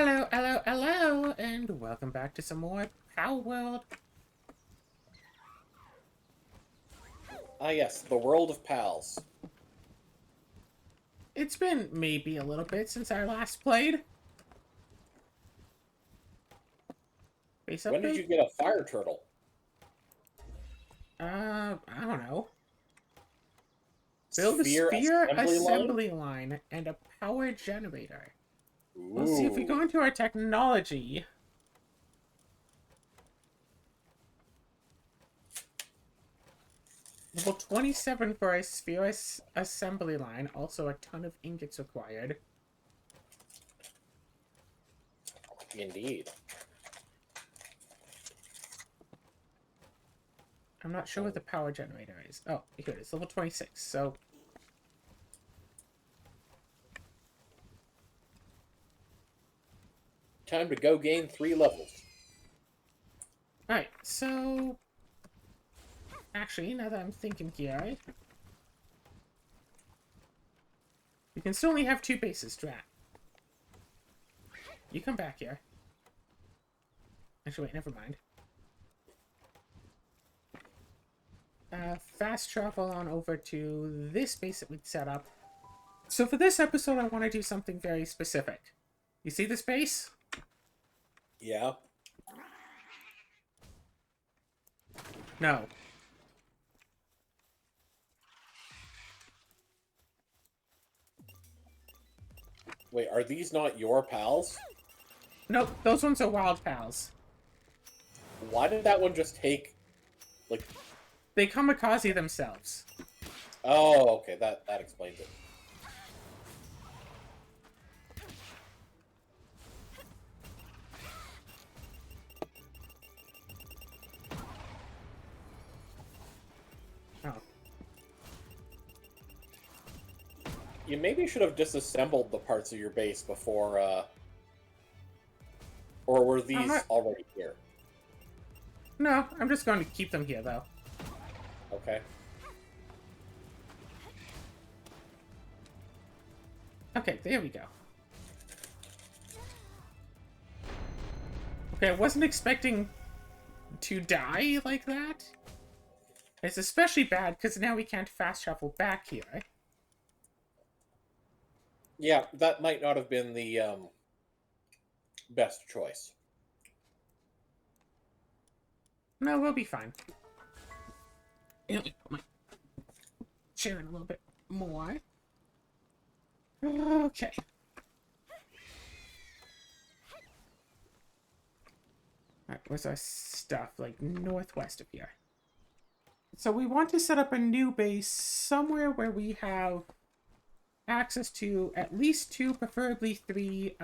Hello, hello, hello, and welcome back to some more Palworld. Ah, yes, the world of pals. It's been maybe a little bit since I last played. Base When did upgrade? you get a fire turtle? I don't know. Build a Sphere sphere assembly line? assembly line and a power generator. Let's see if we go Ooh. into our technology. Level 27 for a sphere assembly line. Also a ton of ingots required. Indeed. I'm not sure what the power generator is. Oh, here it is. Level 26. So Time to go gain 3 levels. alright, so actually, now that I'm thinking here, we can still only have 2 bases, Drat. You come back here. Actually, wait, never mind. Fast travel on over to this base that we'd set up. So for this episode, I want to do something very specific. You see this base? Yeah. No. Wait, are these not your pals? Nope, those ones are wild pals. Why did that one just take, like... They kamikaze themselves. Oh, okay, that explains it. Oh. You maybe should have disassembled the parts of your base before, Or were these not... already here? No, I'm just going to keep them here, though. Okay. Okay, there we go. Okay, I wasn't expecting to die like that. It's especially bad because now we can't fast travel back here. Yeah, that might not have been the, best choice. No, we'll be fine. You know, put my chair in a little bit more. Okay. Alright, where's our stuff? Like, northwest of here. So we want to set up a new base somewhere where we have access to at least 2, preferably 3,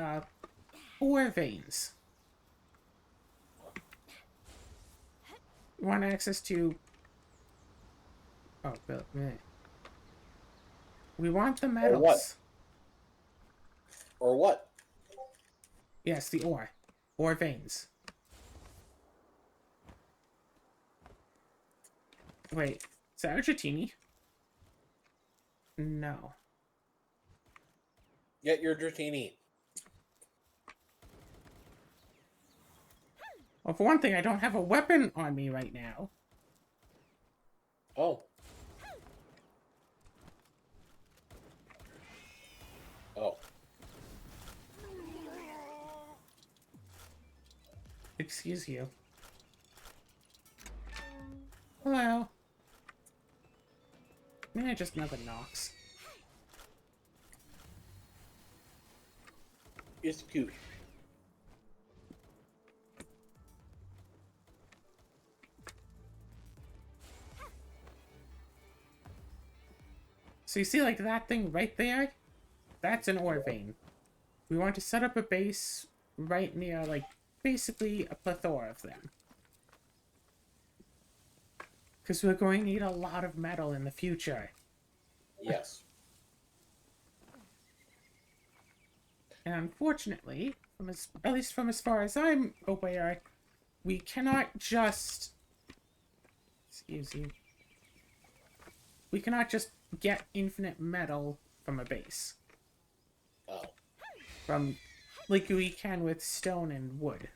ore veins. We want access to... Oh, but... We want the Or what? metals. Or what? Yes, the ore. Ore veins. Wait, is that Argentini? No. Get your Dratini. Well, for one thing, I don't have a weapon on me right now. Oh. Oh. Excuse you. Hello. Maybe just another Nox. It's cute. So you see, like, that thing right there? That's an ore vein. We want to set up a base right near, like, basically a plethora of them. Because we're going to need a lot of metal in the future. Yes. And unfortunately, at least from as far as I'm aware, we cannot just... Excuse you. We cannot just get infinite metal from a base. Oh. From like we can with stone and wood.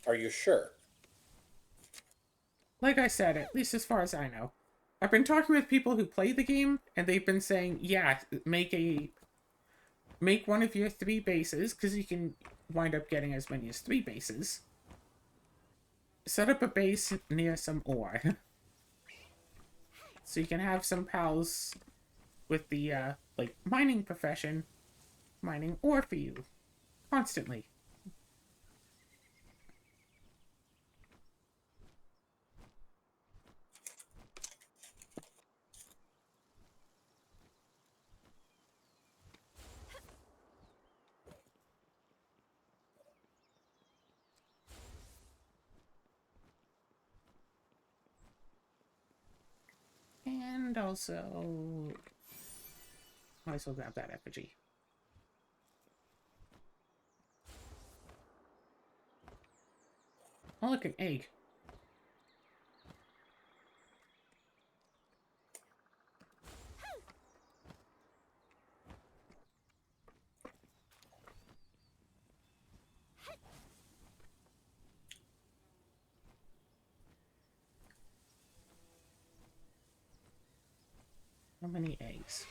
Are you sure? Like I said, at least as far as I know. I've been talking with people who play the game, and they've been saying, yeah, make one of your 3 bases, because you can wind up getting as many as 3 bases. Set up a base near some ore. So you can have some pals with the, like, mining profession mining ore for you. Constantly. And also... might as well grab that effigy. Oh, look, an egg. How many eggs?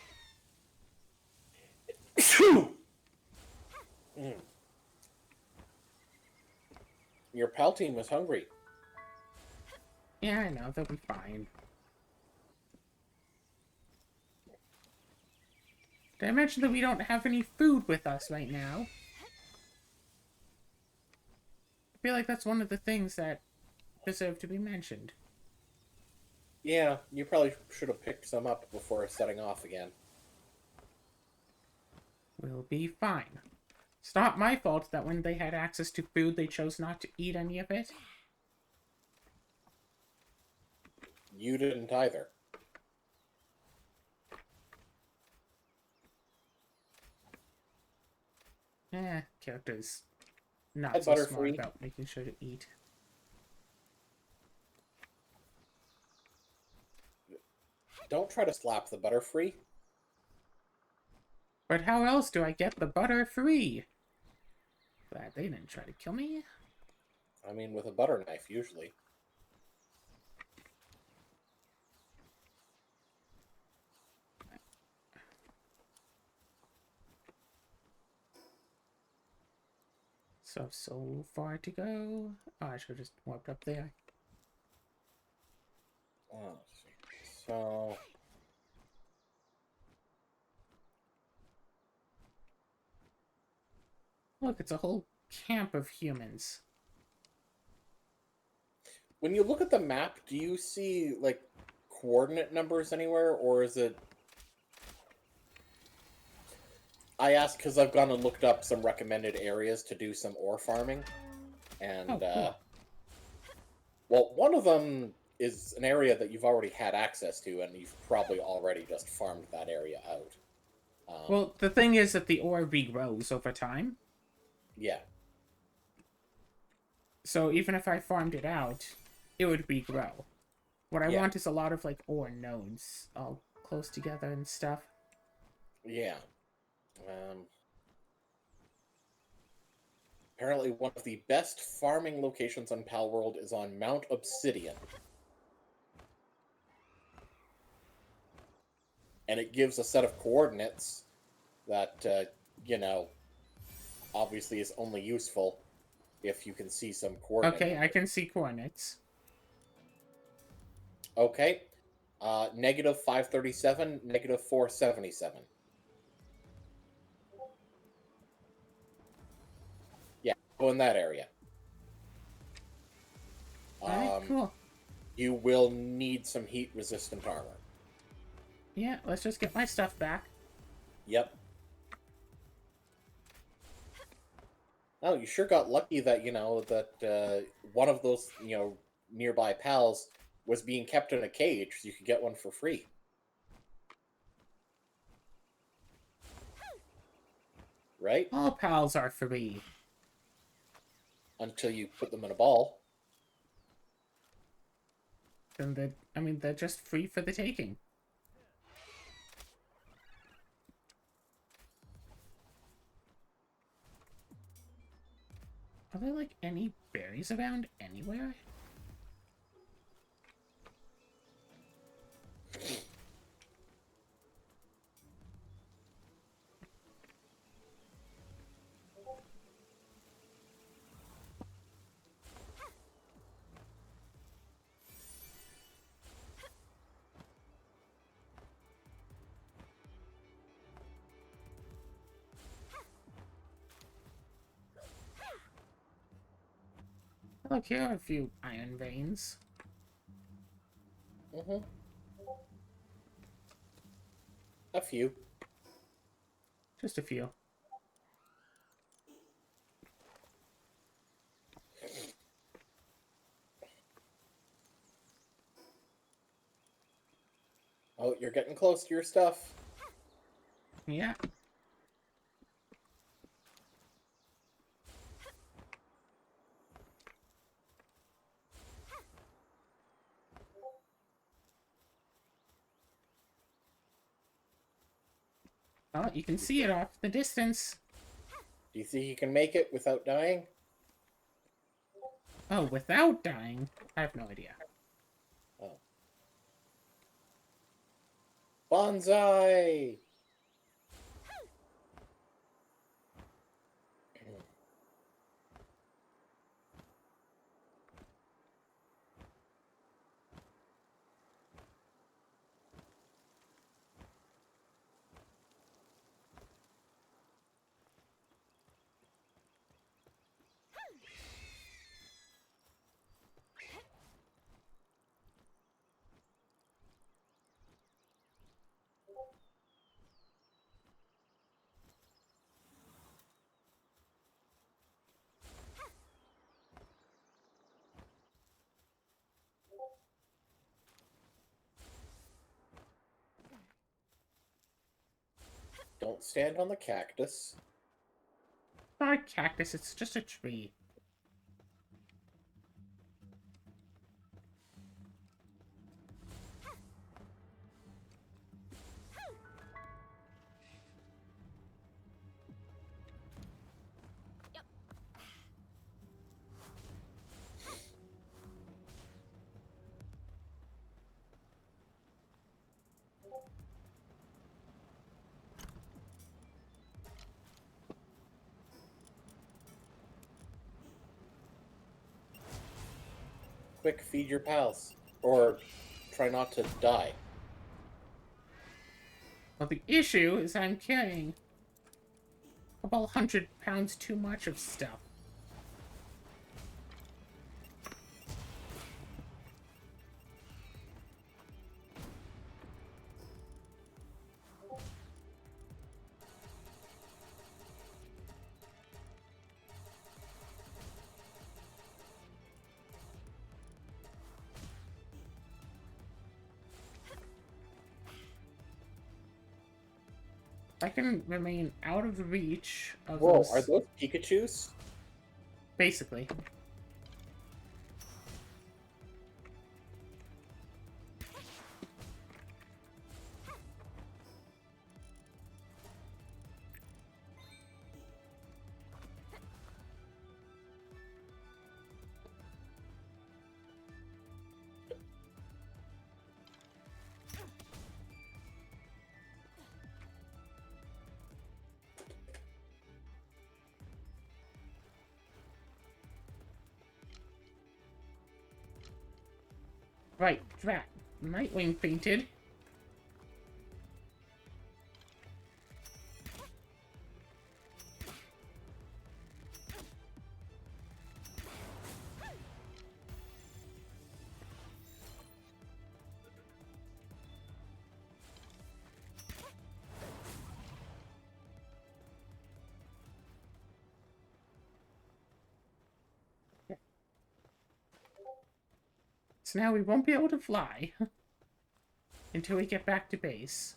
Your pal team was hungry. Yeah, I know, they'll be fine. Did I mention that we don't have any food with us right now? I feel like that's one of the things that deserve to be mentioned. Yeah, you probably should have picked some up before setting off again. We'll be fine. It's not my fault that when they had access to food, they chose not to eat any of it. You didn't either. Characters not Head so butter smart free. about making sure to eat. Don't try to slap the butter free. But how else do I get the butter free? Glad they didn't try to kill me. I mean, with a butter knife, usually. So far to go. Oh, I should have just walked up there. Oh, so... Look, it's a whole camp of humans. When you look at the map, do you see, like, coordinate numbers anywhere, or is it... I asked because I've gone and looked up some recommended areas to do some ore farming, and, Cool. well, one of them is an area that you've already had access to, and you've probably already just farmed that area out. Well, the thing is that the ore regrows over time. Yeah. So even if I farmed it out, it would regrow. What I Yeah. want is a lot of, like, ore nodes all close together and stuff. Yeah. Apparently one of the best farming locations on Palworld is on Mount Obsidian. And it gives a set of coordinates that, you know, obviously is only useful if you can see some coordinates. Okay, I can see coordinates. Okay. Negative 537, negative 477. Yeah, go in that area. Alright, cool. You will need some heat-resistant armor. Yeah, let's just get my stuff back. Yep. Oh, you sure got lucky that, that one of those, nearby pals was being kept in a cage, so you could get one for free. Right? All pals are free. Until you put them in a ball. Then they're just free for the taking. Are there, like, any berries around anywhere? Look, here are a few iron veins. Mm-hmm. A few. Just a few. Oh, you're getting close to your stuff. Yeah. Oh, you can see it off the distance. Do you think you can make it without dying? Oh, without dying? I have no idea. Oh. Bonsai! Don't stand on the cactus. Not a cactus, it's just a tree. Quick, feed your pals. Or try not to die. Well, the issue is I'm carrying a couple 100 pounds too much of stuff. I can remain out of reach of Whoa, those... are those Pikachus? Basically. Right, that. Nightwing fainted. So now we won't be able to fly until we get back to base.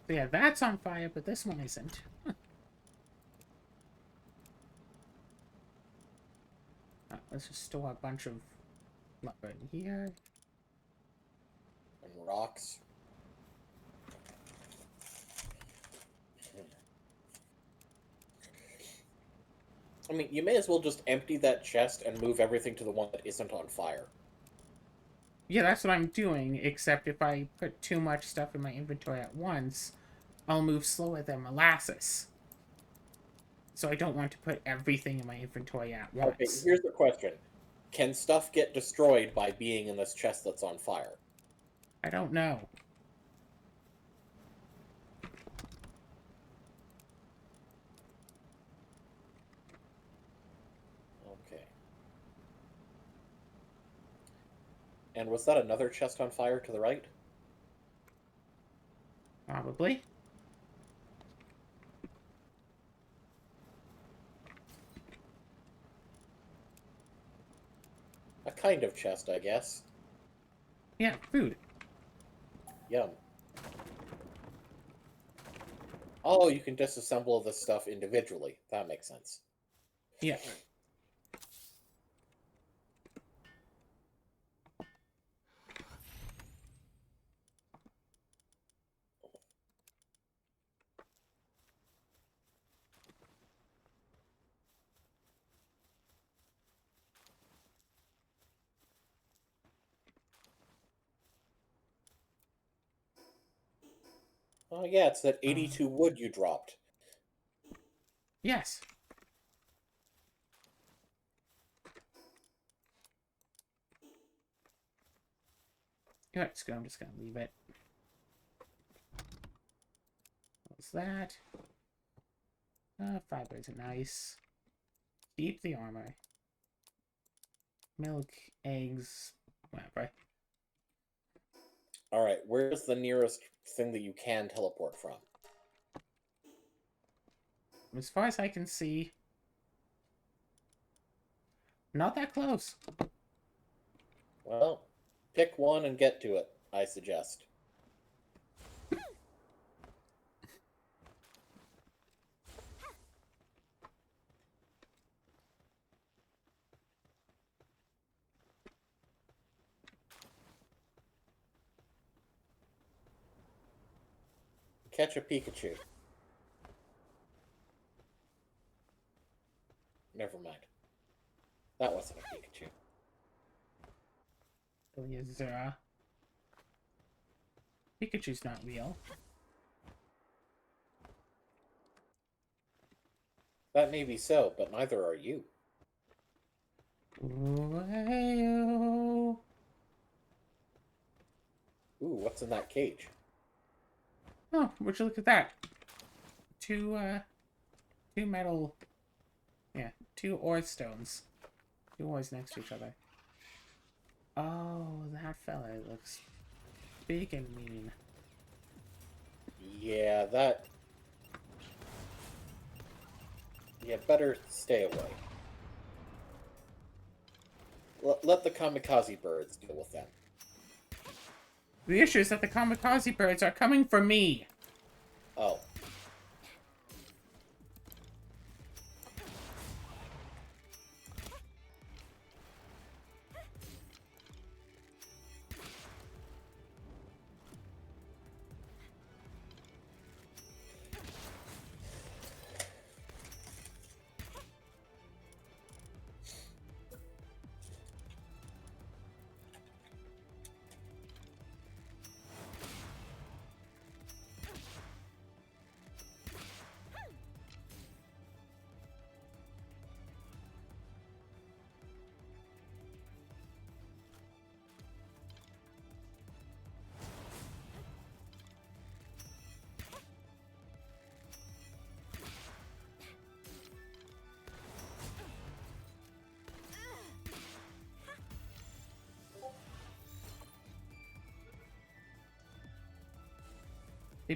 So yeah, that's on fire, but this one isn't. Let's just store a bunch of lumber in here. And rocks. I mean, you may as well just empty that chest and move everything to the one that isn't on fire. Yeah, that's what I'm doing, except if I put too much stuff in my inventory at once, I'll move slower than molasses. So I don't want to put everything in my inventory at once. Okay, here's the question. Can stuff get destroyed by being in this chest that's on fire? I don't know. Okay. And was that another chest on fire to the right? Probably. A kind of chest, I guess. Yeah, food. Yum. Oh, you can disassemble this stuff individually. That makes sense. Yeah. Oh yeah, it's that 82 wood you dropped. Yes. Yeah, I'm just gonna leave it. What's that? Fibers are nice. Keep the armor. Milk, eggs, whatever. Alright, where's the nearest thing that you can teleport from? As far as I can see, not that close. Well, pick one and get to it, I suggest. Catch a Pikachu. Never mind. That wasn't a Pikachu. Zera. Pikachu's not real. That may be so, but neither are you. Ooh, Ooh, what's in that cage? oh, would you look at that? Two metal... Yeah, two ore stones. Two ores next to each other. Oh, that fella looks big and mean. Yeah, that... Yeah, better stay away. Let the kamikaze birds deal with them. The issue is that the kamikaze birds are coming for me. Oh.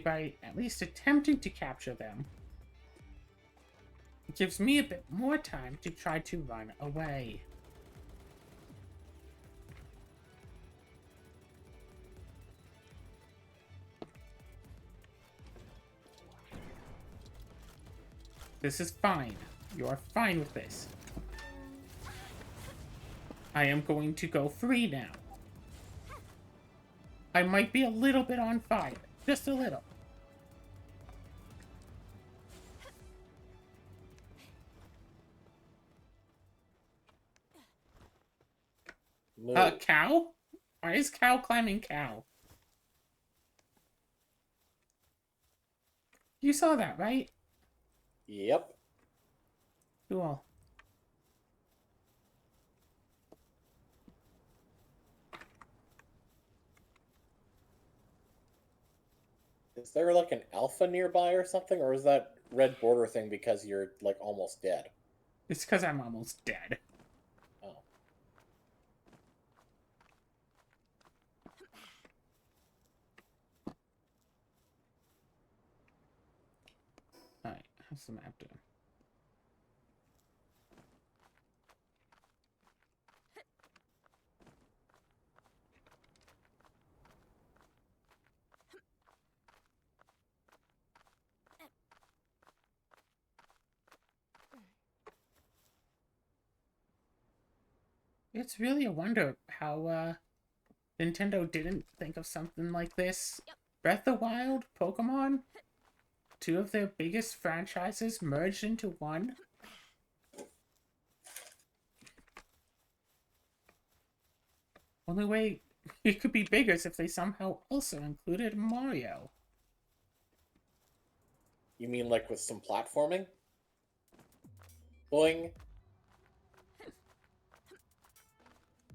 By at least attempting to capture them, it gives me a bit more time to try to run away. This is fine. You are fine with this. I am going to go free now. I might be a little bit on fire. Just a little. Move. Cow? Why is cow climbing cow? You saw that, right? Yep. Cool. Is there like an alpha nearby or something, or is that red border thing because you're like almost dead? It's because I'm almost dead. Oh. Alright, how's the map doing? It's really a wonder how Nintendo didn't think of something like this. Breath of the Wild, Pokemon, two of their biggest franchises merged into one. Only way it could be bigger is if they somehow also included Mario. You mean like with some platforming? Boing.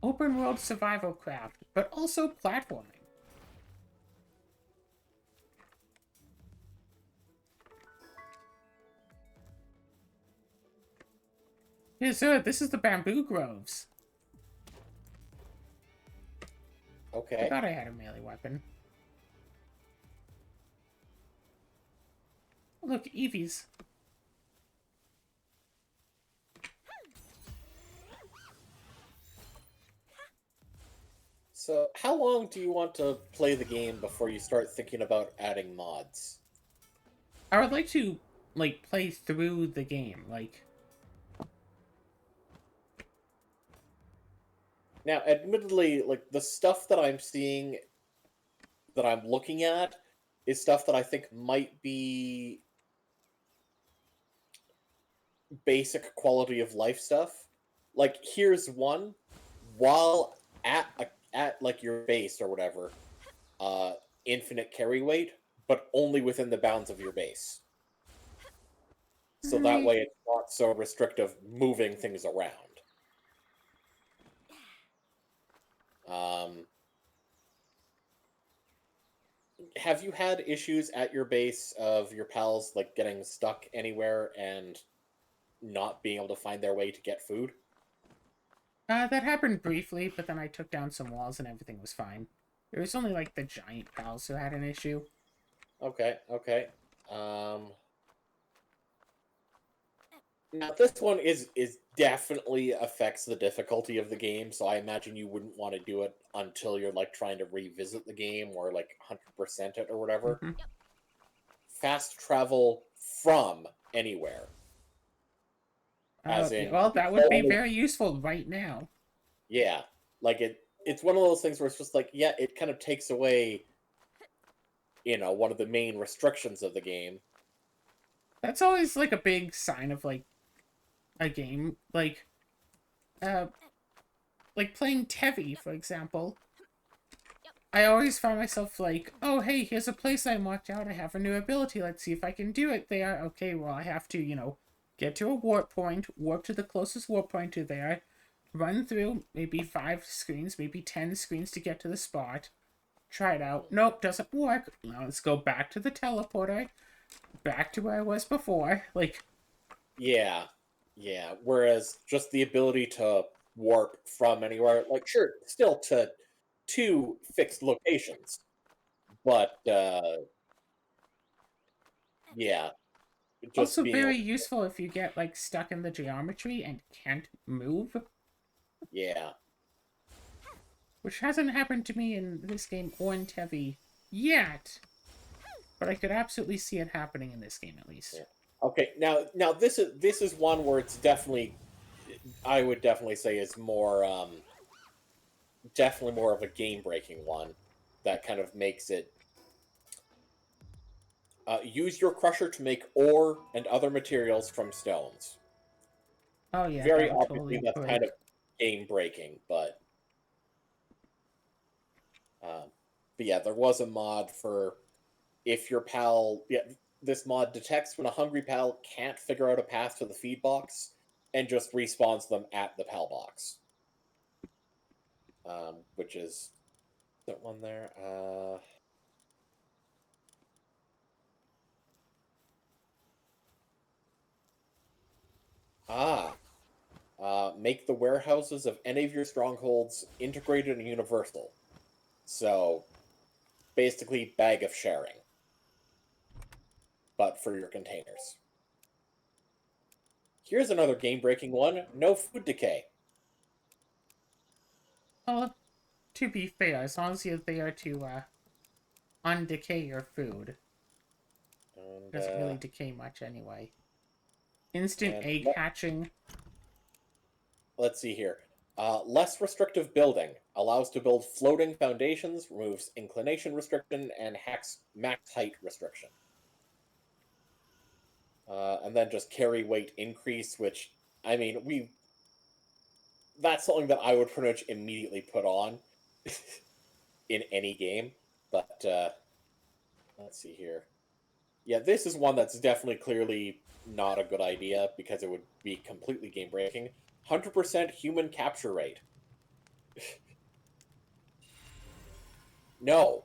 Open world survival craft, but also platforming. Yes, sir, this is the bamboo groves. I Okay. thought I had a melee weapon. Look, Eevees. So, how long do you want to play the game before you start thinking about adding mods? I would like to, like, play through the game. Like, Now, admittedly, like the stuff that I'm seeing, that I'm looking at, is stuff that I think might be basic quality of life stuff. Like, here's one: while at like your base or whatever, uh, infinite carry weight, but only within the bounds of your base. So that I, way, it's not so restrictive moving things around. Um, have you had issues at your base of your pals like getting stuck anywhere and not being able to find their way to get food? that happened briefly, but then I took down some walls and everything was fine. It was only, like, the giant pals who had an issue. Okay, okay. Um, Now this one is definitely affects the difficulty of the game, so I imagine you wouldn't want to do it until you're like trying to revisit the game or like 100% it or whatever. Mm-hmm. Fast travel from anywhere, as Yeah, in well, you that would be only very useful right now. yeah, like it's one of those things where it's just like yeah, it kind of takes away one of the main restrictions of the game. That's always, like, a big sign of, like, a game. Uh, like playing Tevi, for example. I always find myself like, oh, hey, here's a place I marked out. I have a new ability. Let's see if I can do it there. Okay, well, I have to, get to a warp point, warp to the closest warp point to there, run through maybe 5 screens, maybe 10 screens to get to the spot. Try it out. Nope, doesn't work. Now let's go back to the teleporter, back to where I was before. Like, Yeah, yeah. Whereas just the ability to warp from anywhere, like sure, still to two fixed locations, but yeah, just also being able, very useful if you get, like, stuck in the geometry and can't move. yeah, Which hasn't happened to me in this game or in Tevi yet. But I could absolutely see it happening in this game, at least. yeah. Okay, now this is one where it's I would definitely say is more definitely more of a game breaking one that kind of makes it use your crusher to make ore and other materials from stones. Oh yeah, Very that would obviously totally that's kind of break. game breaking, um, but yeah, there was a mod for if your pal, yeah, this mod detects when a hungry pal can't figure out a path to the feed box and just respawns them at the pal box, which is that one there. Ah, make the warehouses of any of your strongholds integrated and universal. So basically, bag of sharing, but for your containers. Here's another game-breaking one: no food decay. Well, to be fair, as long as you're there to undecay your food, it And doesn't really decay much anyway. Instant and egg hatching. let's see here. Less restrictive building allows to build floating foundations, removes inclination restriction, and hacks max height restriction. And then just carry weight increase, which I mean, that's something that I would pretty much immediately put on in any game. But let's see here. Yeah, this is one that's definitely clearly not a good idea because it would be completely game breaking. 100% human capture rate. No.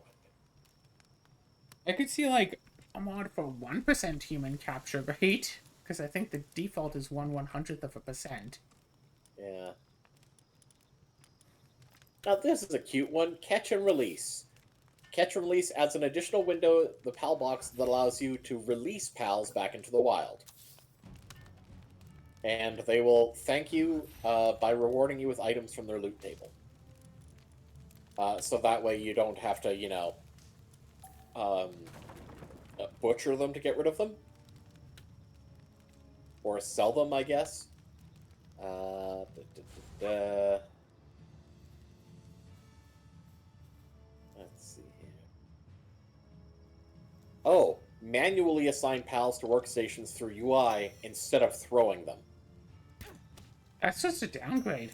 I could see like a mod for 1% human capture rate, because I think the default is 1/100th of a percent. Yeah. Now this is a cute one. Catch and release. Catch and release adds an additional window, the PAL box, that allows you to release PALs back into the wild. And they will thank you by rewarding you with items from their loot table. So that way you don't have to, um, butcher them to get rid of them. Or sell them, I guess. Da, da, da. Let's see here. Oh, manually assign PALs to workstations through UI instead of throwing them. That's just a downgrade.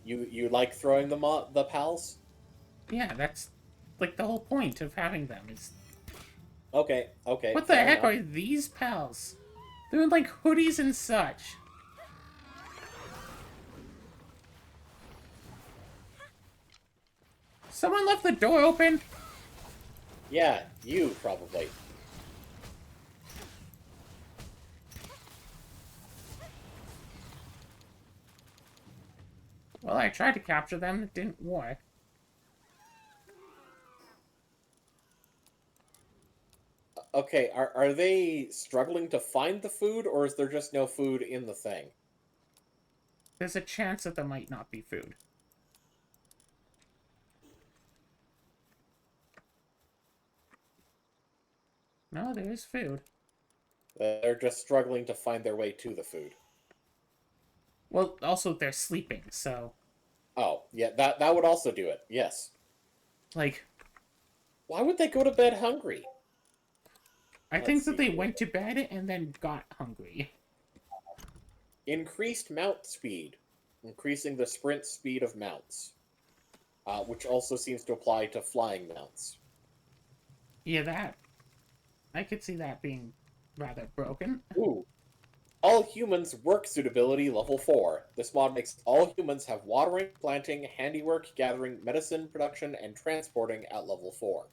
You like throwing them on the PALs? Yeah, that's like the whole point of having them is Okay, okay, what the fair heck enough. are these pals? They're in like hoodies and such. Someone left the door open. Yeah, you probably. Well, I tried to capture them. It didn't work. Okay, are they struggling to find the food, or is there just no food in the thing? There's a chance that there might not be food. No, there is food. They're just struggling to find their way to the food. Well, also they're sleeping, so Oh, yeah, that would also do it. Yes. like Why would they go to bed hungry? I Let's think that see they here. went to bed and then got hungry. Increased mount speed, increasing the sprint speed of mounts, which also seems to apply to flying mounts. Yeah, that I could see that being rather broken. Ooh. All humans work suitability level 4. This mod makes all humans have watering, planting, handiwork, gathering, medicine production, and transporting at level 4.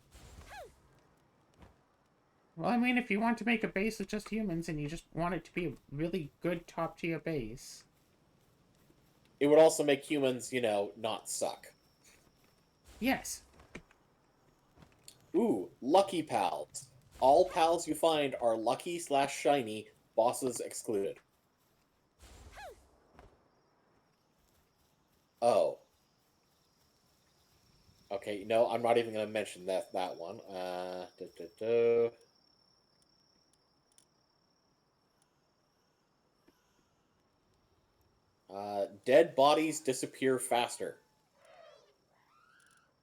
Well, I mean, if you want to make a base with just humans and you just want it to be a really good top tier base. It would also make humans, not suck. Yes. Ooh, lucky pals. All pals you find are lucky slash shiny, bosses excluded. Oh. Okay, no, I'm not even going to mention that one. Da, da, dead bodies disappear faster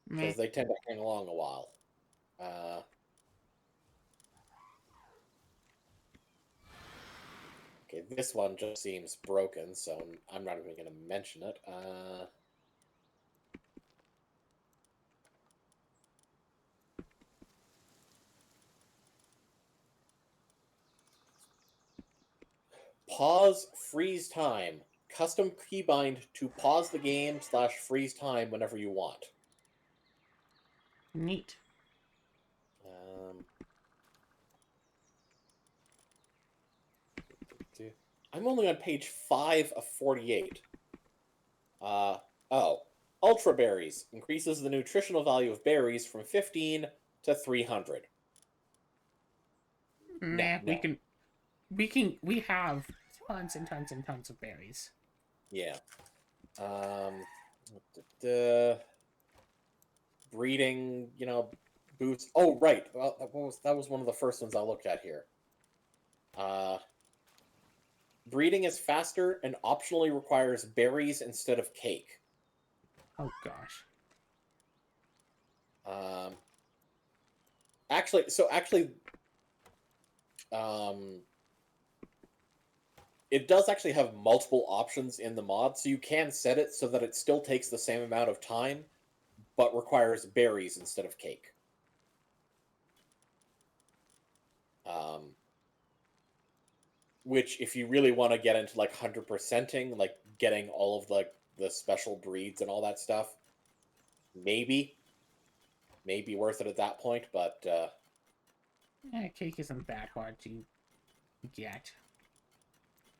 Meh. because they tend to hang along a while. Uh, okay, this one just seems broken, so I'm not even going to mention it. Pause, freeze time. Custom keybind to pause the game / freeze time whenever you want. Neat. Um, I'm only on page 5 of 48. Oh. Ultra berries increases the nutritional value of berries from 15 to 300. No, Nah, no. we have tons and tons and tons of berries. Yeah. The breeding, boosts. Oh, right. Well, that was one of the first ones I looked at here. Uh, breeding is faster and optionally requires berries instead of cake. Oh gosh. Um, actually, um, it does actually have multiple options in the mod, so you can set it so that it still takes the same amount of time, but requires berries instead of cake. Um, which, if you really want to get into like 100%ing, like getting all of the special breeds and all that stuff, maybe worth it at that point. But Cake isn't that hard to get.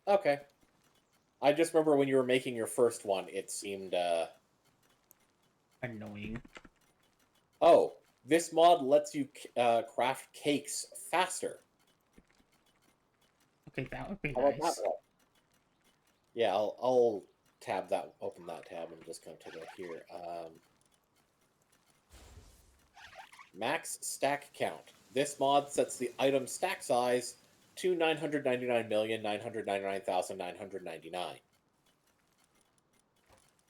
okay. I just remember when you were making your first one, it seemed Annoying. oh, this mod lets you craft cakes faster. Okay, that would be How about that nice. one? Yeah, I'll tab that, open that tab, and just kind of take a look here. Max stack count. This mod sets the item stack size to 999,999,999.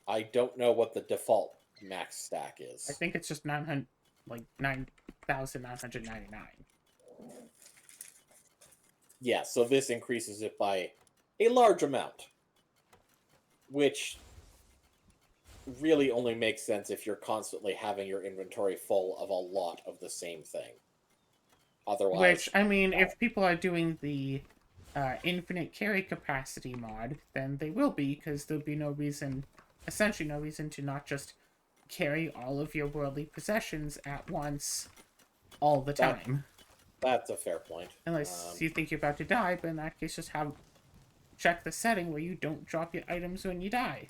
I don't know what the default max stack I is. think it's just 900, like 9,999. Yeah, so this increases it by a large amount, which really only makes sense if you're constantly having your inventory full of a lot of the same thing. Which, Otherwise, I mean, no. if people are doing the infinite carry capacity mod, then they will be, because there'll be no reason, essentially no reason to not just carry all of your worldly possessions at once all the That time. that's a fair point. Unless you think you're about to die, but in that case, just check the setting where you don't drop your items when you die.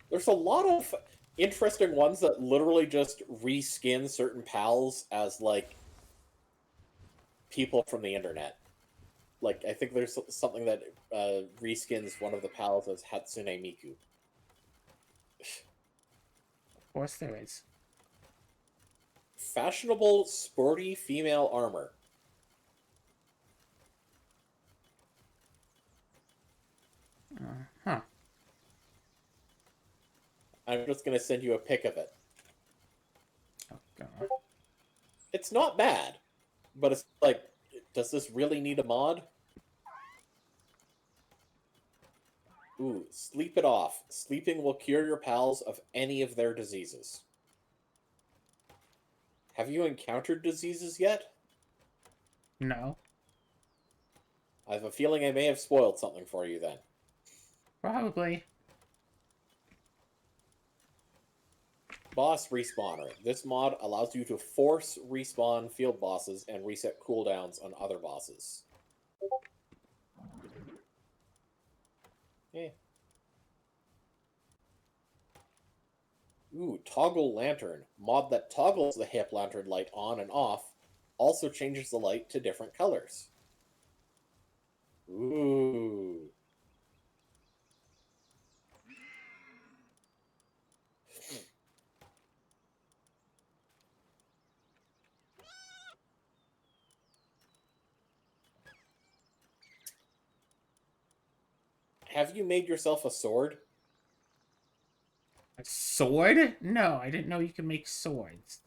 There's a lot of interesting ones that literally just reskin certain pals as like people from the internet. Like I think there's something that reskins one of the pals as Hatsune Miku. Of course there is. Fashionable, sporty female armor. Huh. I'm just gonna send you a pic of it. Oh, God. It's not bad, but it's like, does this really need a mod? Ooh, sleep it off. Sleeping will cure your pals of any of their diseases. Have you encountered diseases yet? No. I have a feeling I may have spoiled something for you then. Probably. Boss Respawner. This mod allows you to force respawn field bosses and reset cooldowns on other bosses. Eh. Ooh, Toggle Lantern. Mod that toggles the hip lantern light on and off, also changes the light to different colors. Ooh. have you made yourself a sword? A sword? No, I didn't know you could make swords.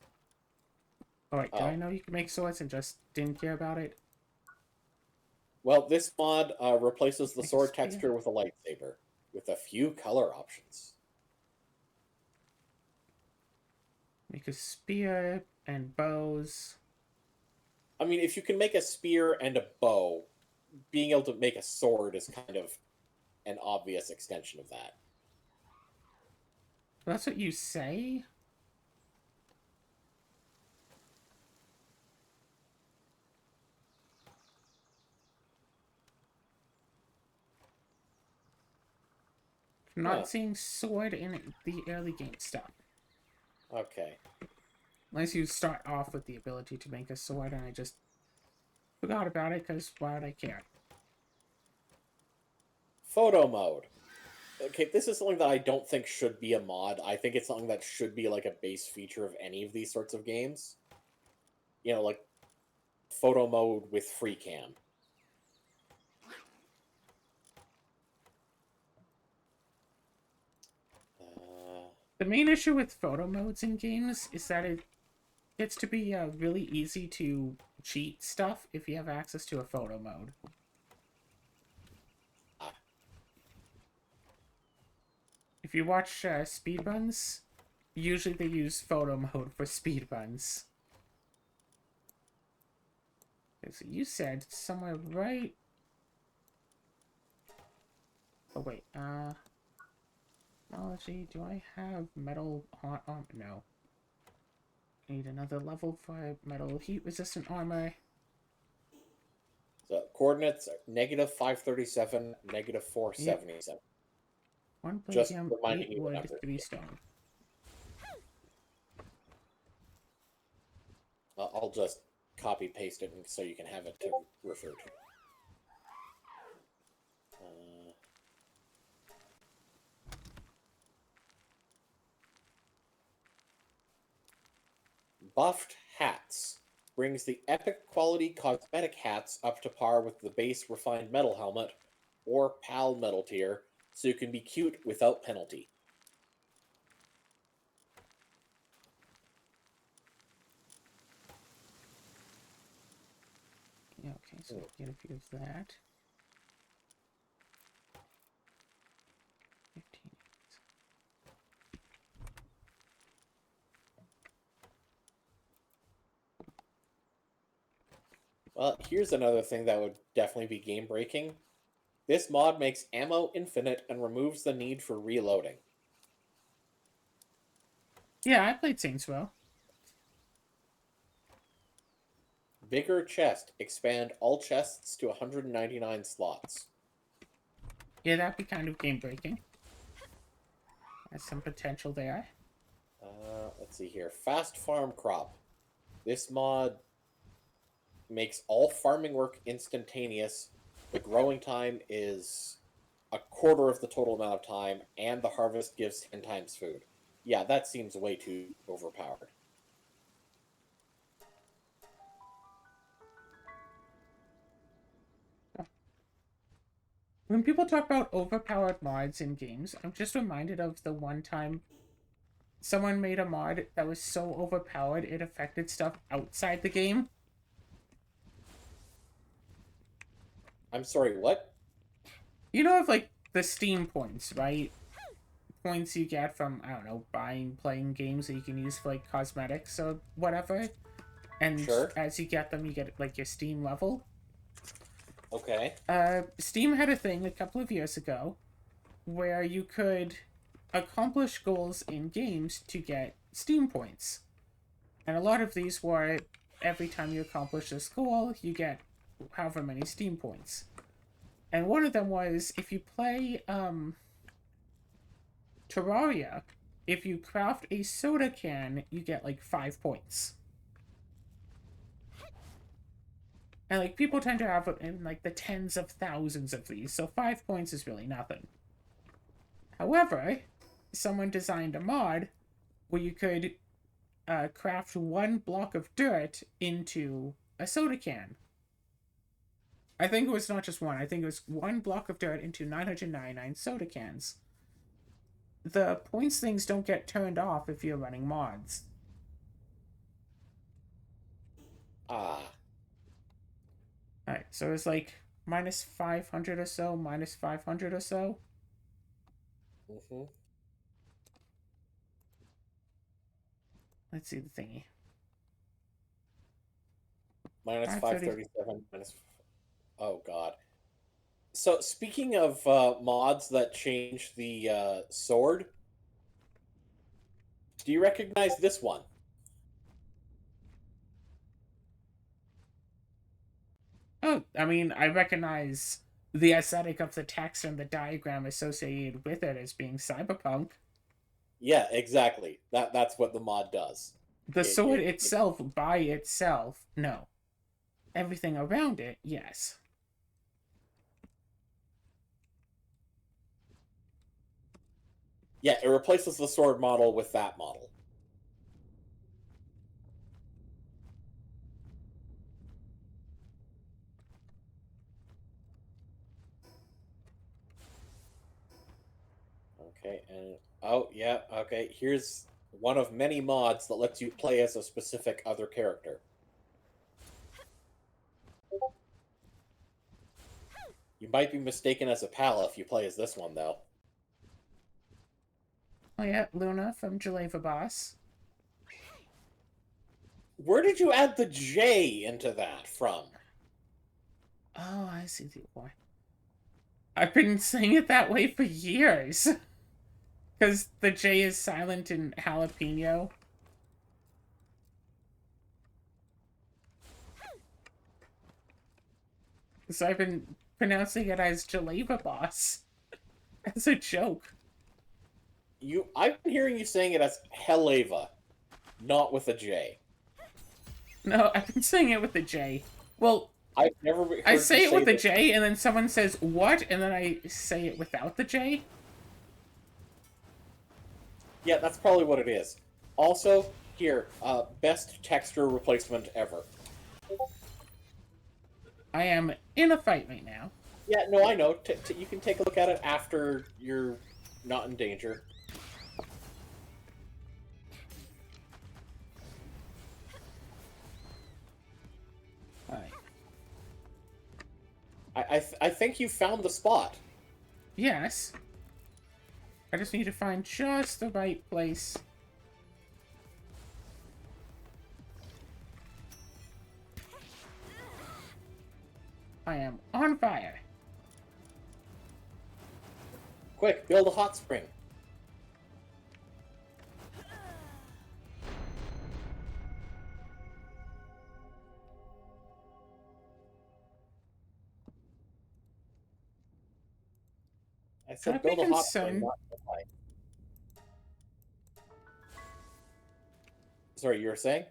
Oh, wait, did I Oh. know you could make swords and just didn't care about it? Well, this mod replaces the Make a sword spear. texture with a lightsaber, with a few color options. Make a spear and bows. I mean, if you can make a spear and a bow, being able to make a sword is kind of an obvious extension of that. That's what you say? I'm Huh. not seeing sword in the early game stuff. Okay. Unless you start off with the ability to make a sword and I just forgot about it because why would I care? Photo mode. Okay, this is something that I don't think should be a mod. I think it's something that should be like a base feature of any of these sorts of games. You know, like photo mode with free cam. The main issue with photo modes in games is that it gets to be really easy to cheat stuff if you have access to a photo mode. Ah, If you watch speedruns, usually they use photo mode for speedruns. Okay, so you said somewhere right... Oh, wait, technology, do I have metal no. Need another level for metal heat-resistant armor. so coordinates are -537, Yep. -477. 1 Just palladium, reminding 8 you the wood, numbers. 3 stone. I'll just copy paste it so you can have it to refer to. Buffed hats brings the epic quality cosmetic hats up to par with the base refined metal helmet or PAL metal tier, so you can be cute without penalty. Yeah, okay, so get a few of that. 15. Well, here's another thing that would definitely be game breaking. This mod makes ammo infinite and removes the need for reloading. Yeah, I played Saints Row. Bigger chest. Expand all chests to 199 slots. Yeah, that'd be kind of game breaking. Has some potential there. Let's see here. Fast farm crop. This mod makes all farming work instantaneous. The growing time is a quarter of the total amount of time, and the harvest gives 10 times food. Yeah, that seems way too overpowered. When people talk about overpowered mods in games, I'm just reminded of the one time someone made a mod that was so overpowered it affected stuff outside the game. I'm sorry, what? You know, of like the Steam points, right? Points you get from, I don't know, playing games that you can use for like cosmetics or whatever. And Sure. as you get them, you get like your Steam level. Okay. Steam had a thing a couple of years ago where you could accomplish goals in games to get Steam points. And a lot of these were every time you accomplish this goal, you get however many Steam points. And one of them was if you play Terraria, if you craft a soda can, you get like 5 points. And like people tend to have in like the tens of thousands of these, so 5 points is really nothing. However, someone designed a mod where you could craft 1 block of dirt into a soda can. I think it was not just one. I think it was one block of dirt into 999 soda cans. The points things don't get turned off if you're running mods. Ah. Alright, so it's like minus 500 or so, minus 500 or so. Mm-hmm. Let's see the thingy. Minus 530. 537, minus... Oh, God. So, speaking of mods that change the sword, do you recognize this one? Oh, I mean, I recognize the aesthetic of the text and the diagram associated with it as being cyberpunk. Yeah, exactly. That's what the mod does. The sword itself, by itself, no. Everything around it, yes. Yeah, it replaces the sword model with that model. Okay, and oh yeah, okay. Here's one of many mods that lets you play as a specific other character. You might be mistaken as a pal if you play as this one, though. Oh yeah, Luna from Jaleva Boss. Where did you add the J into that from? Oh, I see the why. I've been saying it that way for years. Because the J is silent in jalapeno. So I've been pronouncing it as Jaleva Boss. As a joke. I've been hearing you saying it as Heleva, not with a J. No, I've been saying it with a J. Well, I've never heard I you say it with a this. J, and then someone says, what? And then I say it without the J. Yeah, that's probably what it is. Also, here, best texture replacement ever. I am in a fight right now. Yeah, no, I know. You can take a look at it after you're not in danger. Alright. I think you found the spot. Yes. I just need to find just the right place. I am on fire. Quick, build a hot spring. I Should I said be build a hot spring, concerned? not a pipe. Sorry, you were saying?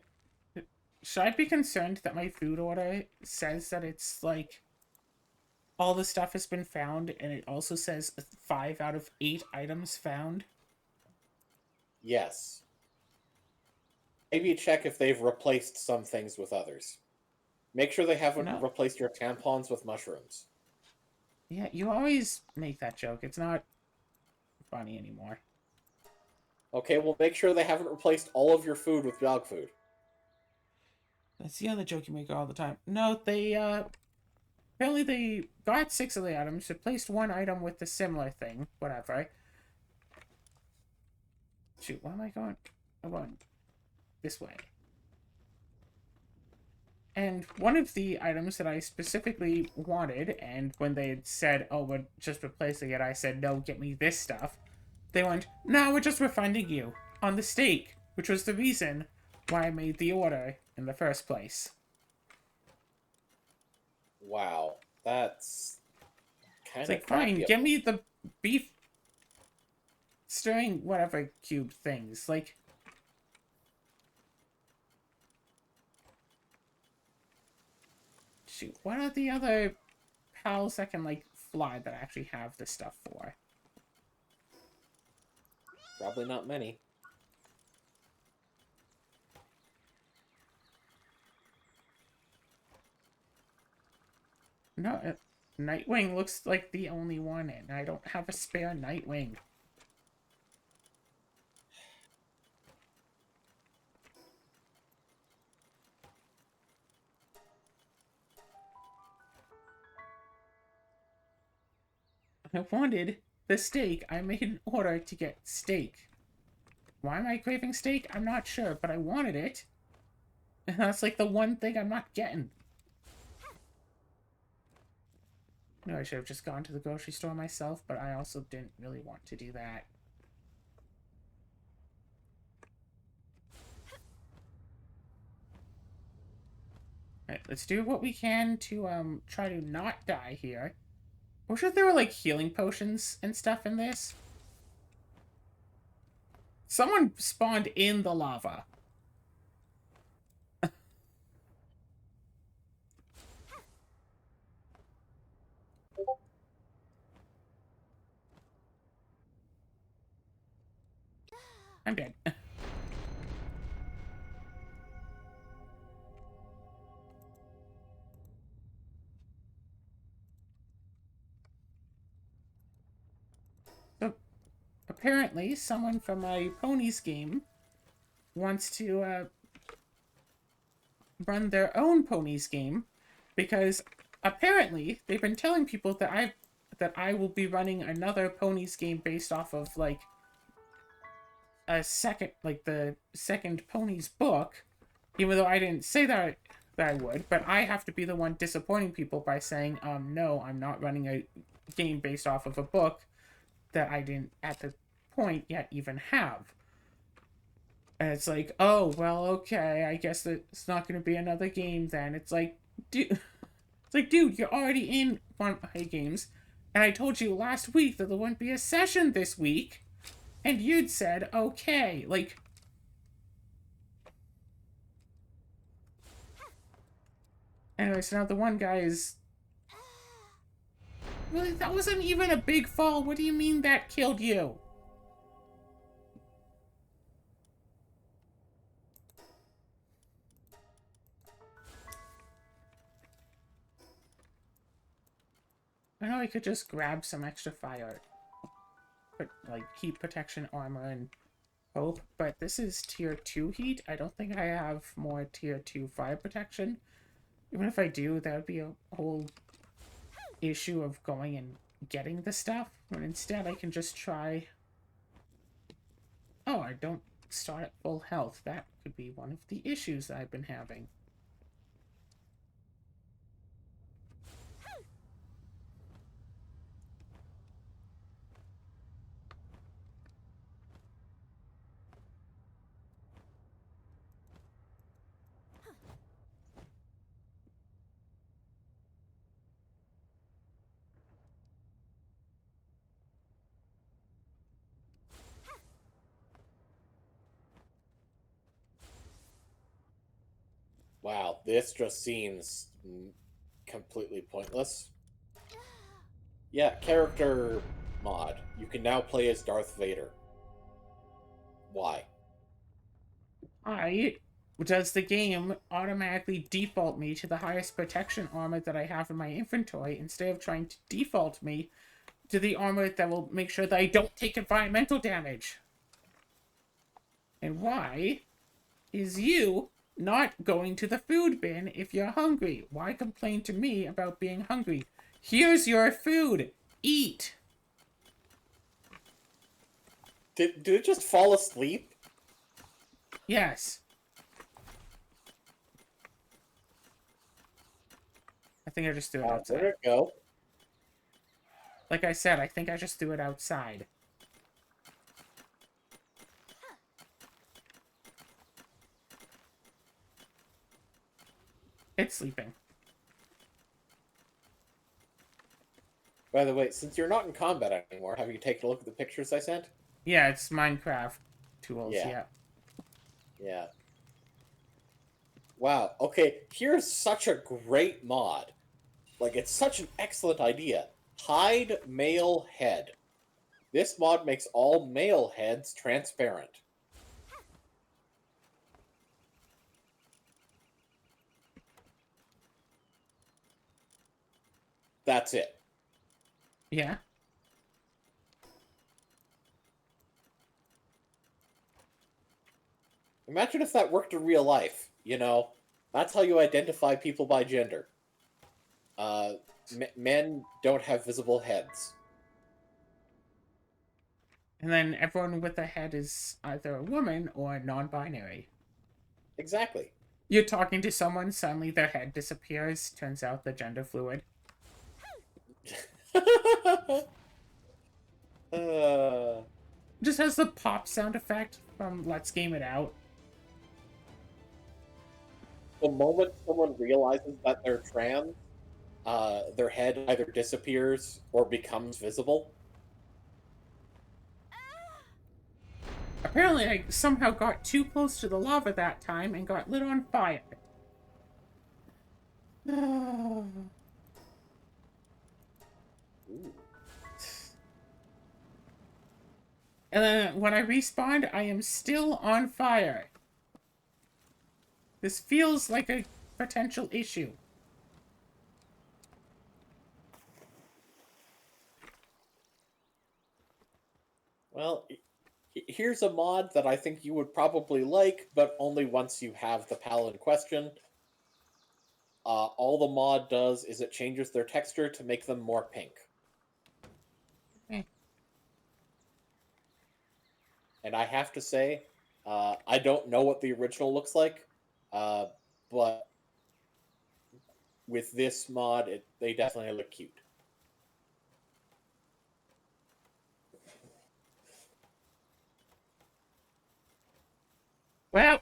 Should I be concerned that my food order says that it's like all the stuff has been found, and it also says 5 out of 8 items found? Yes. Maybe check if they've replaced some things with others. Make sure they haven't No. replaced your tampons with mushrooms. Yeah, you always make that joke. It's not funny anymore. Okay, well, make sure they haven't replaced all of your food with dog food. That's the other joke you make all the time. No, they, apparently they got 6 of the items, replaced 1 item with the similar thing. Whatever. Shoot, why am I going? I'm going this way. And one of the items that I specifically wanted, and when they had said, oh, we're just replacing it, I said, no, get me this stuff. They went, no, we're just refunding you on the steak, which was the reason why I made the order in the first place. Wow, that's kind It's of like, fine, crappy. give me the beef stirring whatever cube things. Like, shoot, what are the other pals that can, like, fly that I actually have this stuff for? Probably not many. No, Nightwing looks like the only one, and I don't have a spare Nightwing. I wanted the steak. I made an order to get steak. Why am I craving steak? I'm not sure, but I wanted it. And that's like the one thing I'm not getting. No, I should have just gone to the grocery store myself, but I also didn't really want to do that. Alright, let's do what we can to try to not die here. I wish that there were like healing potions and stuff in this. Someone spawned in the lava. I'm dead. So, apparently, someone from my ponies game wants to run their own ponies game because apparently they've been telling people that I will be running another ponies game based off of like the second ponies book, even though I didn't say that I would, but I have to be the one disappointing people by saying no, I'm not running a game based off of a book that I didn't at the point yet even have. And it's like, oh, well, okay, I guess that it's not going to be another game then. It's like, dude, you're already in one of my games, and I told you last week that there wouldn't be a session this week, and you'd said, okay, like... Anyway, so now the one guy is... Really, that wasn't even a big fall. What do you mean that killed you? I know I could just grab some extra fire. But, like, heat protection, armor, and hope. But this is tier 2 heat. I don't think I have more tier 2 fire protection. Even if I do, that would be a whole issue of going and getting the stuff. When instead I can just try... Oh, I don't start at full health. That could be one of the issues I've been having. Wow, this just seems completely pointless. Yeah, character mod. You can now play as Darth Vader. Why? Does the game automatically default me to the highest protection armor that I have in my inventory instead of trying to default me to the armor that will make sure that I don't take environmental damage? And why is you not going to the food bin if you're hungry? Why complain to me about being hungry? Here's your food. Eat. Did it just fall asleep? Yes. I think I just threw it outside. Where'd it go? Like I said, I think I just threw it outside. It's sleeping. By the way, since you're not in combat anymore, have you taken a look at the pictures I sent? Yeah, it's Minecraft tools, yeah. Yeah. Wow, okay, here's such a great mod. Like, it's such an excellent idea. Hide male head. This mod makes all male heads transparent. That's it. Yeah. Imagine if that worked in real life. You know, that's how you identify people by gender. Men don't have visible heads. And then everyone with a head is either a woman or non-binary. Exactly. You're talking to someone, suddenly their head disappears. Turns out they're gender fluid. uh, Just has the pop sound effect from Let's Game It Out. the moment someone realizes that they're trans, their head either disappears or becomes visible. Apparently, I somehow got too close to the lava that time and got lit on fire. And then when I respawned, I am still on fire. This feels like a potential issue. Well, here's a mod that I think you would probably like, but only once you have the PAL in question. All the mod does is it changes their texture to make them more pink. Eh. And I have to say, I don't know what the original looks like, but with this mod, they definitely look cute. Well,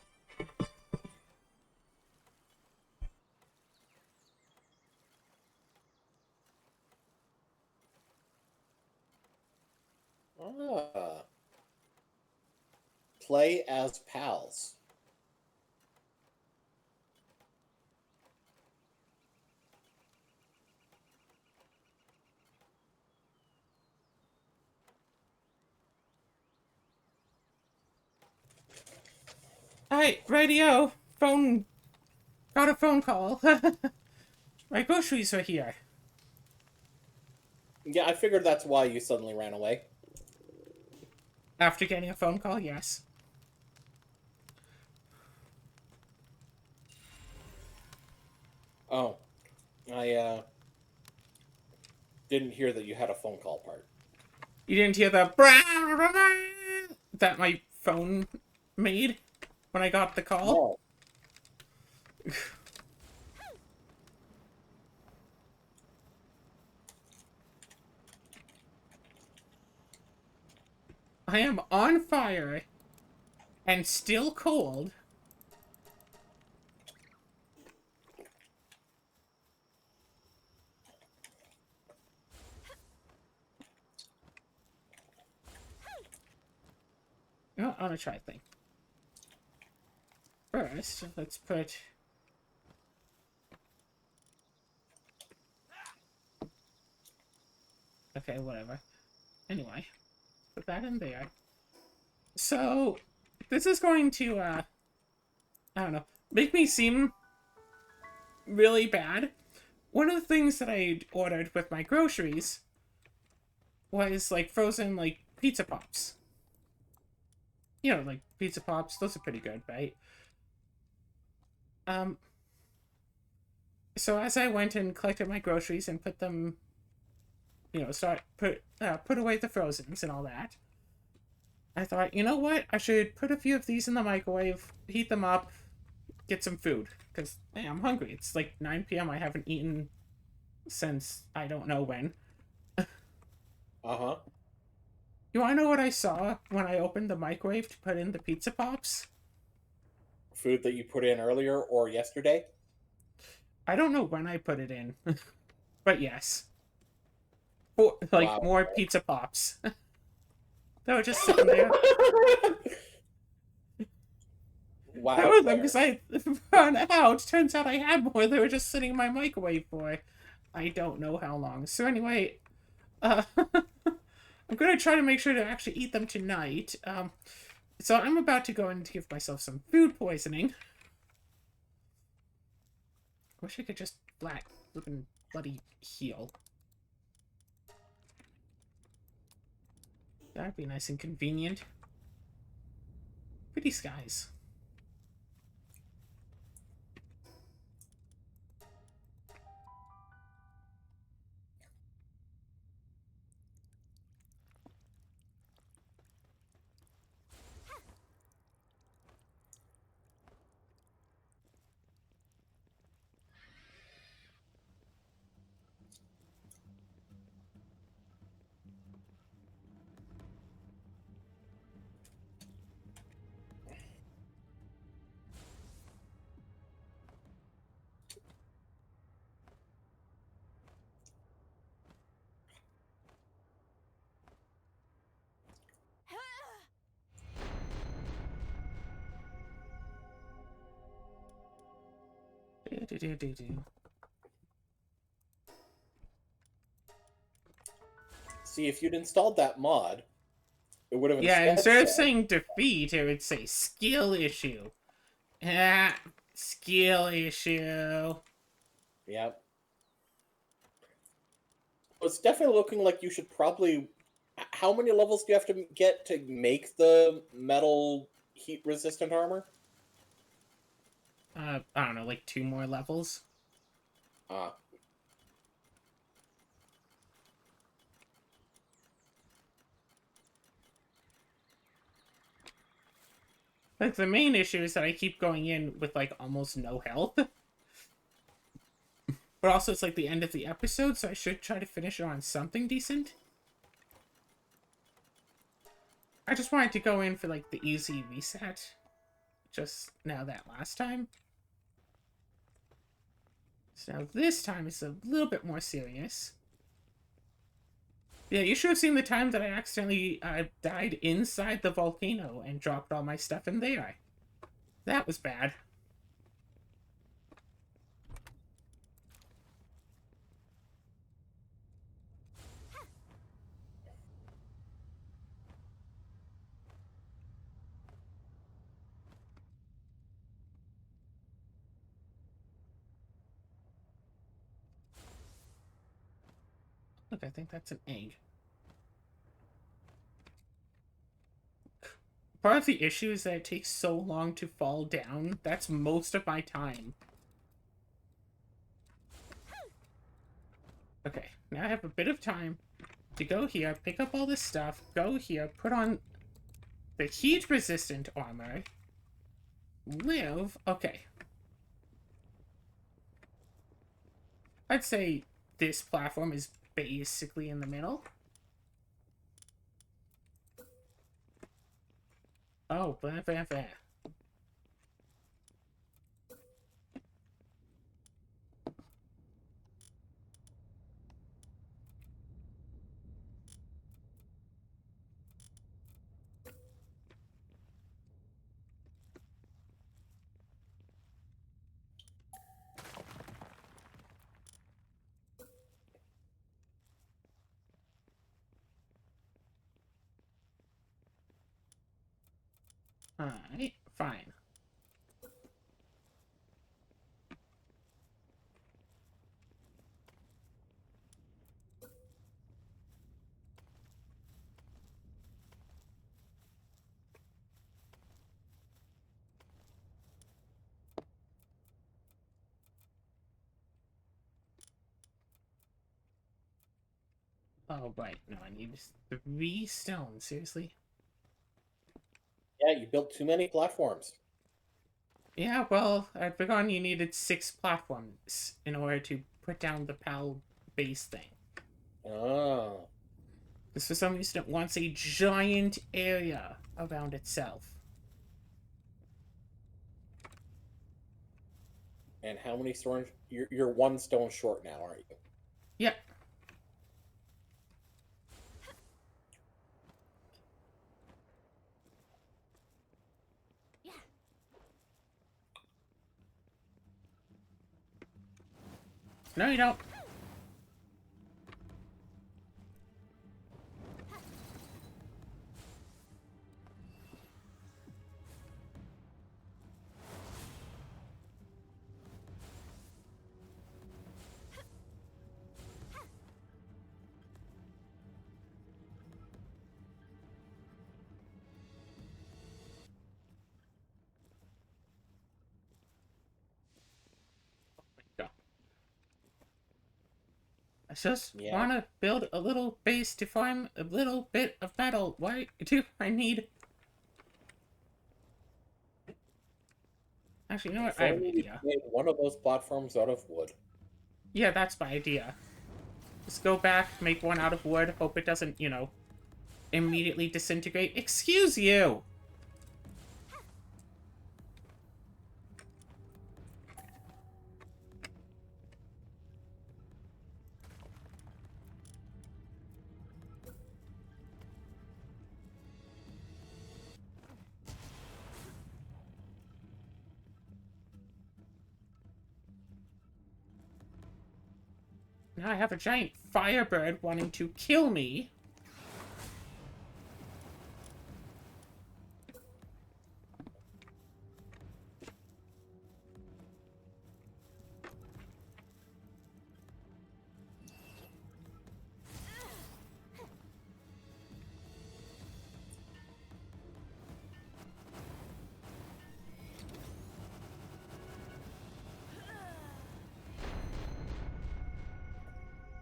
Ah. Play as pals. hi, radio. Phone. Got a phone call. My groceries are here. Yeah, I figured that's why you suddenly ran away. After getting a phone call, yes. Oh, I didn't hear that you had a phone call part. You didn't hear the that my phone made when I got the call? No. I am on fire and still cold. You know, I want to try a thing. First, let's put... Okay, whatever. Anyway, put that in there. So, this is going to, I don't know, make me seem really bad. One of the things that I ordered with my groceries was, like, frozen, like, pizza pops. You know, like, pizza pops, those are pretty good, right? So as I went and collected my groceries and put them, you know, put away the frozens and all that, I thought, you know what? I should put a few of these in the microwave, heat them up, get some food. Because, hey, I'm hungry. It's like 9 p.m. I haven't eaten since I don't know when. Uh-huh. You want to know what I saw when I opened the microwave to put in the pizza pops? Food that you put in earlier or yesterday? I don't know when I put it in. But yes. Like, Wow. more pizza pops. They were just sitting there. Wow. That was them because I run out. Turns out I had more. They were just sitting in my microwave for I don't know how long. So anyway, I'm gonna try to make sure to actually eat them tonight. So I'm about to go and give myself some food poisoning. Wish I could just flat flippin' bloody heal. That'd be nice and convenient. Pretty skies. Do. See, if you'd installed that mod, it would have Yeah, instead instead of said, saying defeat, it would say skill issue. Ah, skill issue. "Yep." It's definitely looking like you should probably. How many levels do you have to get to make the metal heat-resistant armor? I don't know, like 2 more levels. Ah, Like, the main issue is that I keep going in with, like, almost no health. But also, it's, like, the end of the episode, so I should try to finish it on something decent. I just wanted to go in for, like, the easy reset. Just now that last time. So now this time it's a little bit more serious. Yeah, you should have seen the time that I accidentally died inside the volcano and dropped all my stuff in there. That was bad. Look, I think that's an egg. Part of the issue is that it takes so long to fall down. That's most of my time. Okay, now I have a bit of time to go here, pick up all this stuff, go here, put on the heat-resistant armor, live. Okay. I'd say this platform is basically in the middle. Oh, blah, blah, blah. Alright, fine. Oh, right. No, I need 3 stones. Seriously? yeah, you built too many platforms. Yeah, well, I'd forgotten you needed 6 platforms in order to put down the PAL base thing. Oh. Because for some reason it wants a giant area around itself. And how many stones? You're 1 stone short now, aren't you? Yep. No, you don't. I just Yeah. want to build a little base to farm a little bit of metal. Why do I need... Actually, you know what? If I have an only we idea. made one of those platforms out of wood. Yeah, that's my idea. Just go back, make one out of wood, hope it doesn't, you know, immediately disintegrate. Excuse you! Now I have a giant firebird wanting to kill me.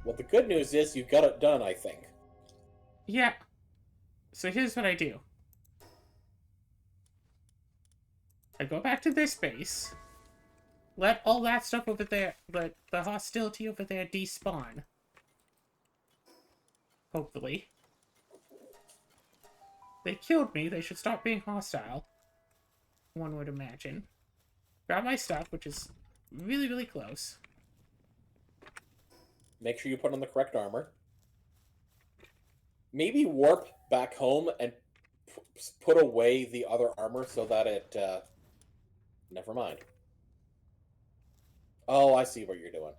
Well, the good news is you got it done, I think. Yeah. So here's what I do. I go back to this base. Let all that stuff over there, let the hostility over there despawn. Hopefully. They killed me, they should stop being hostile. One would imagine. Grab my stuff, which is really, really close. Make sure you put on the correct armor. Maybe warp back home and put away the other armor so that it... Never mind. Oh, I see what you're doing.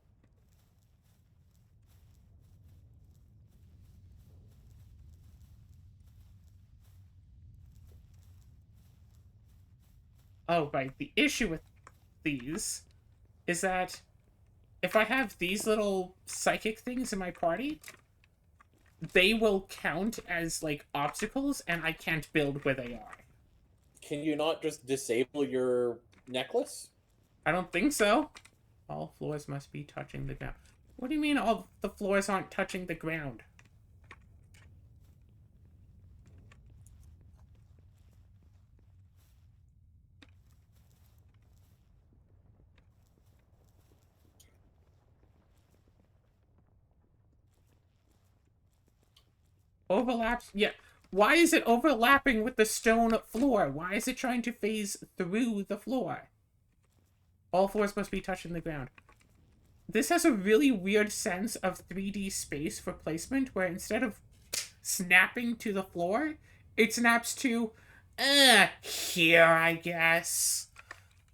Oh, right. The issue with these is that if I have these little psychic things in my party, they will count as, like, obstacles, and I can't build where they are. Can you not just disable your necklace? I don't think so. All floors must be touching the ground. What do you mean all the floors aren't touching the ground? Overlaps? Yeah. Why is it overlapping with the stone floor? Why is it trying to phase through the floor? All floors must be touching the ground. This has a really weird sense of 3D space for placement, where instead of snapping to the floor, it snaps to, here, I guess.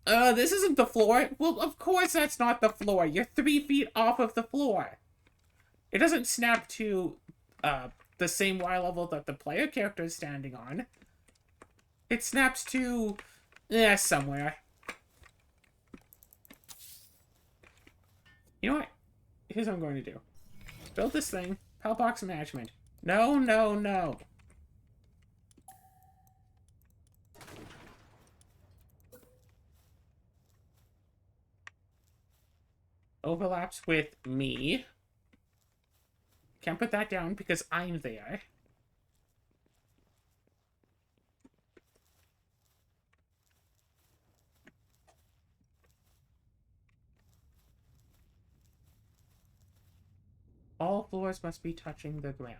This isn't the floor. Well, of course that's not the floor. You're 3 feet off of the floor. It doesn't snap to, the same Y level that the player character is standing on. It snaps to, somewhere. You know what? Here's what I'm going to do. Build this thing. Palbox management. No, no, no. Overlaps with me. Can't put that down because I'm there. All floors must be touching the ground.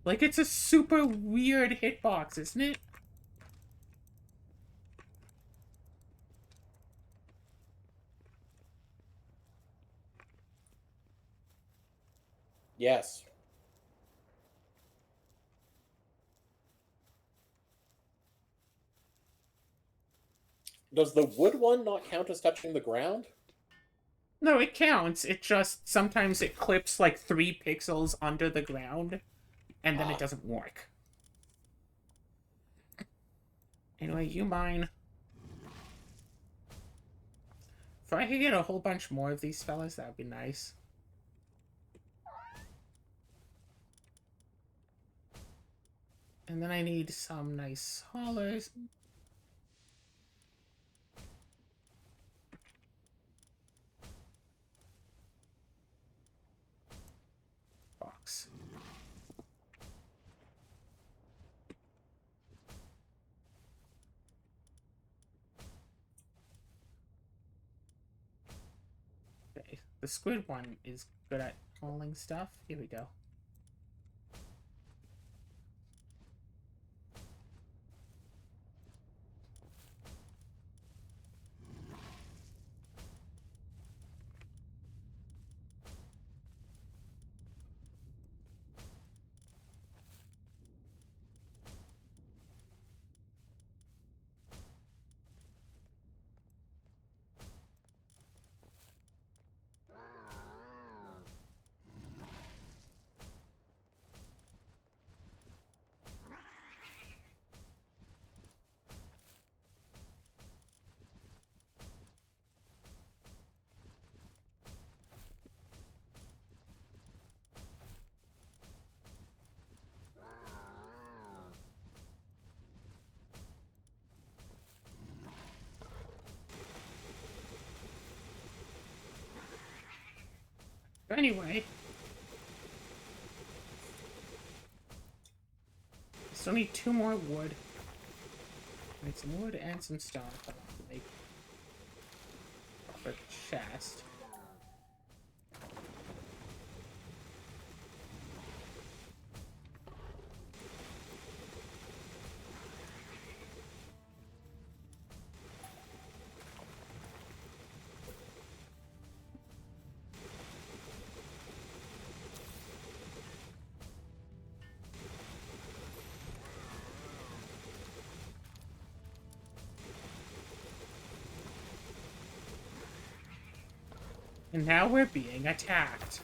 Like, it's a super weird hitbox, isn't it? Yes. Does the wood one not count as touching the ground? No, it counts. It just, sometimes it clips like 3 pixels under the ground, and then it doesn't work. Anyway, you mine. If I could get a whole bunch more of these fellas, that would be nice. And then I need some nice haulers. The squid one is good at hauling stuff. Here we go. Anyway, I still need 2 more wood. I need some wood and some stone to make a chest. And now we're being attacked.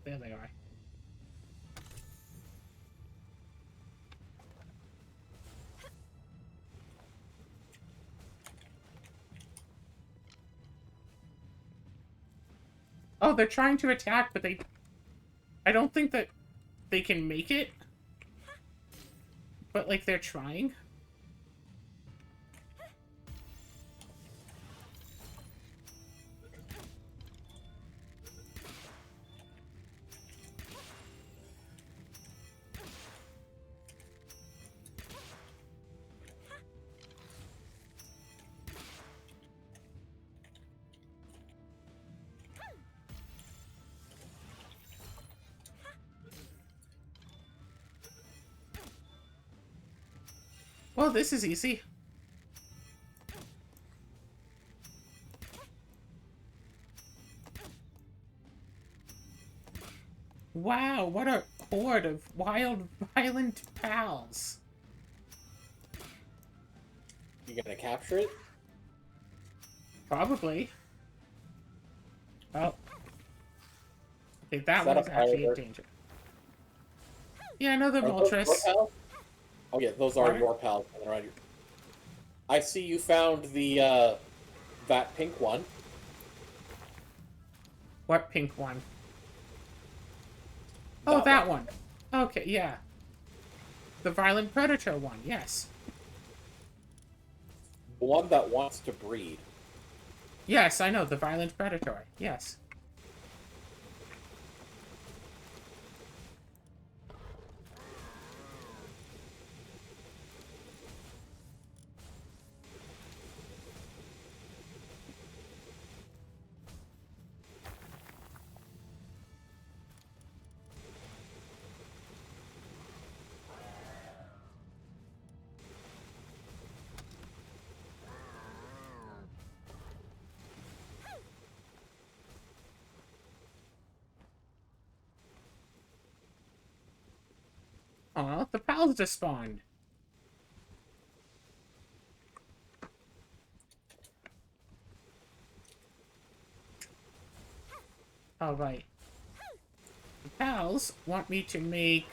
There they are. Oh, they're trying to attack, but I don't think that they can make it. But, like, they're trying. Well, this is easy. Wow, what a horde of wild, violent pals. You gonna capture it? Probably. Oh. Okay, that that was a actually in pirate? danger. Yeah, another Are those your Moltres. pals? Oh yeah, those are What? your pals around you. I see you found the that pink one. What pink one? Oh, that one. Okay, yeah. The violent predator one, yes. The one that wants to breed. Yes, I know, the violent predator. Yes. Aw, the pals just spawned. All right. The pals want me to make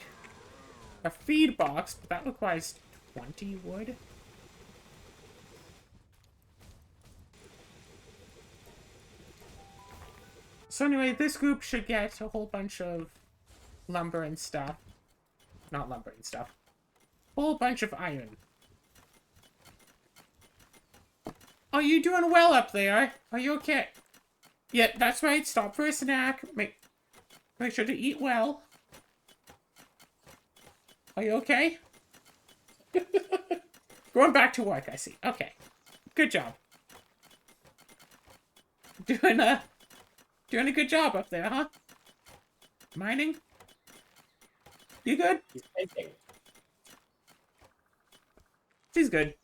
a feed box, but that requires 20 wood. So anyway, this group should get a whole bunch of lumber and stuff. Not lumber and stuff. Whole bunch of iron. Are you doing well up there? Are you okay? Yeah, that's right. Stop for a snack. Make sure to eat well. Are you okay? Going back to work, I see. Okay. Good job. Doing a doing a good job up there, huh? Mining? You good? He's painting. She's good.